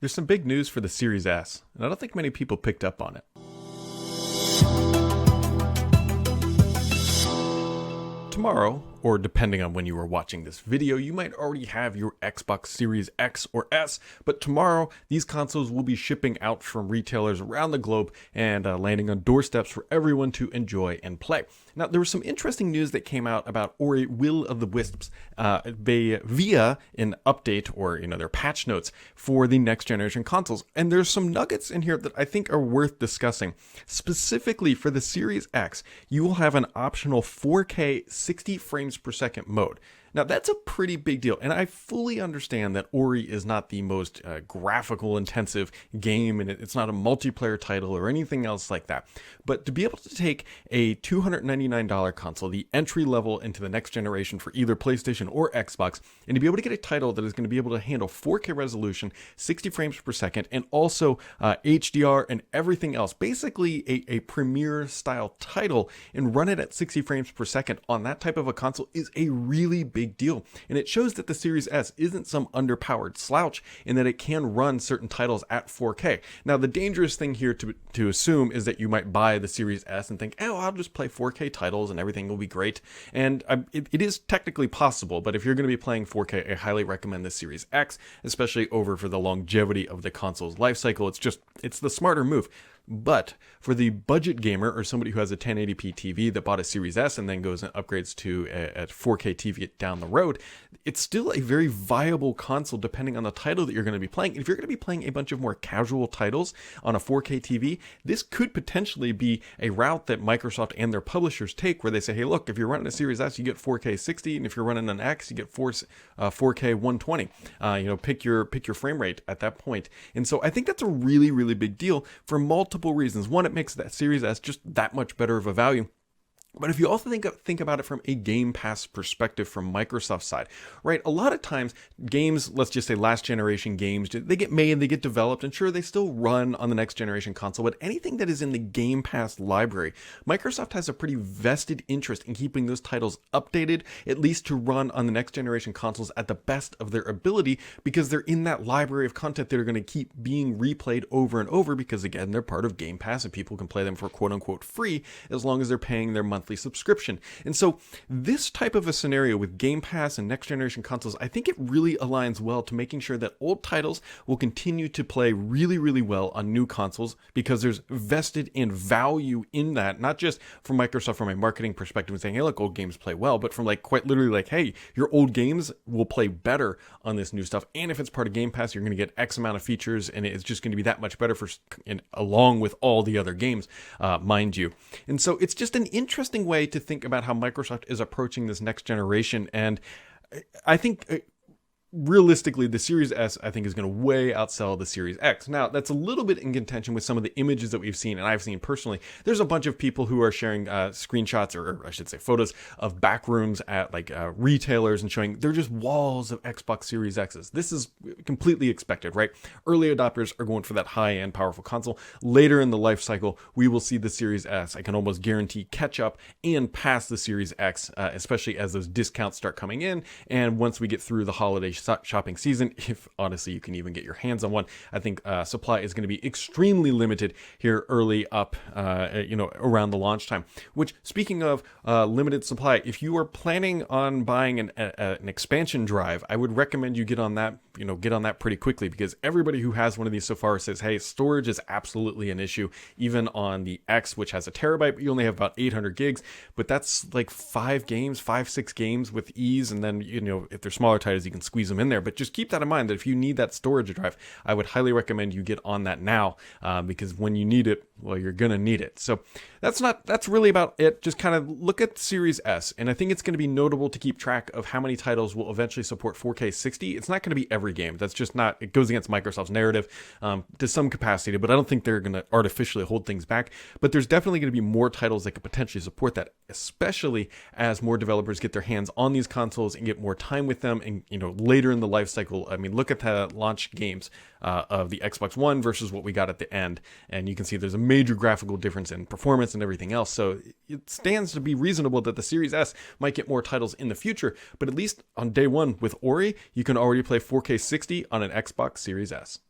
There's some big news for the Series S, and I don't think many people picked up on it. Tomorrow, or depending on when you are watching this video, you might already have your Xbox Series X or S, but tomorrow these consoles will be shipping out from retailers around the globe and landing on doorsteps for everyone to enjoy and play. Now, there was some interesting news that came out about Ori Will of the Wisps via an update or their patch notes for the next generation consoles, and there's some nuggets in here that I think are worth discussing. Specifically for the Series X, you will have an optional 4K 60 frames per second mode. Now, that's a pretty big deal, and I fully understand that Ori is not the most graphical intensive game, and it's not a multiplayer title or anything else like that. But to be able to take a $299 console, the entry level into the next generation for either PlayStation or Xbox, and to be able to get a title that is going to be able to handle 4K resolution, 60 frames per second, and also HDR and everything else, basically a premiere style title, and run it at 60 frames per second on that type of a console is a really big deal. And it shows that the Series S isn't some underpowered slouch in that it can run certain titles at 4K. Now, the dangerous thing here to assume is that you might buy the Series S and think, oh, I'll just play 4K titles and everything will be great. And it is technically possible, but if you're going to be playing 4K, I highly recommend the Series X, especially for the longevity of the console's life cycle. It's the smarter move. But for the budget gamer or somebody who has a 1080p TV that bought a Series S and then goes and upgrades to a 4K TV down the road, it's still a very viable console depending on the title that you're going to be playing. If you're going to be playing a bunch of more casual titles on a 4K TV, this could potentially be a route that Microsoft and their publishers take where they say, hey, look, if you're running a Series S, you get 4K 60, and if you're running an X, you get 4K 120. Pick your frame rate at that point. And so I think that's a really, really big deal for multiple reasons. One, it makes that Series S just that much better of a value. But if you also think about it from a Game Pass perspective from Microsoft's side, right? A lot of times games, let's just say last generation games, they get made, they get developed, and sure, they still run on the next generation console, but anything that is in the Game Pass library, Microsoft has a pretty vested interest in keeping those titles updated, at least to run on the next generation consoles at the best of their ability, because they're in that library of content that are going to keep being replayed over and over, because again, they're part of Game Pass and people can play them for quote unquote free as long as they're paying their monthly subscription. And so this type of a scenario with Game Pass and next generation consoles, I think it really aligns well to making sure that old titles will continue to play really, really well on new consoles, because there's vested in value in that, not just from Microsoft from a marketing perspective and saying, hey, look, old games play well, but from quite literally hey, your old games will play better on this new stuff. And if it's part of Game Pass, you're going to get X amount of features, and it's just going to be that much better along with all the other games, mind you. And so it's just an interesting way to think about how Microsoft is approaching this next generation. And I think realistically, the Series S, I think, is going to way outsell the Series X. Now, that's a little bit in contention with some of the images that we've seen, and I've seen personally. There's a bunch of people who are sharing screenshots, or I should say photos, of back rooms at retailers and showing they're just walls of Xbox Series X's. This is completely expected, right? Early adopters are going for that high-end, powerful console. Later in the life cycle, we will see the Series S, I can almost guarantee, catch up and pass the Series X, especially as those discounts start coming in, and once we get through the holiday shopping season, if honestly you can even get your hands on one. I think supply is going to be extremely limited here early up, around the launch time. Which, speaking of limited supply, if you are planning on buying an expansion drive, I would recommend you get on that pretty quickly, because everybody who has one of these so far says, hey, storage is absolutely an issue, even on the X, which has a terabyte, but you only have about 800 gigs, but that's 6 games with ease, and then, if they're smaller titles, you can squeeze them in there. But just keep that in mind, that if you need that storage drive, I would highly recommend you get on that now, because when you need it, well, you're gonna need it. So that's really about it. Just kind of look at Series S, and I think it's going to be notable to keep track of how many titles will eventually support 4K 60. It's not going to be every game. That's just not, it goes against Microsoft's narrative to some capacity, but I don't think they're going to artificially hold things back. But there's definitely going to be more titles that could potentially support that, especially as more developers get their hands on these consoles and get more time with them, and later in the life cycle. I mean, look at the launch games of the Xbox One versus what we got at the end, and you can see there's a major graphical difference in performance and everything else. So it stands to be reasonable that the Series S might get more titles in the future, but at least on day one with Ori, you can already play 4K 60 on an Xbox Series S.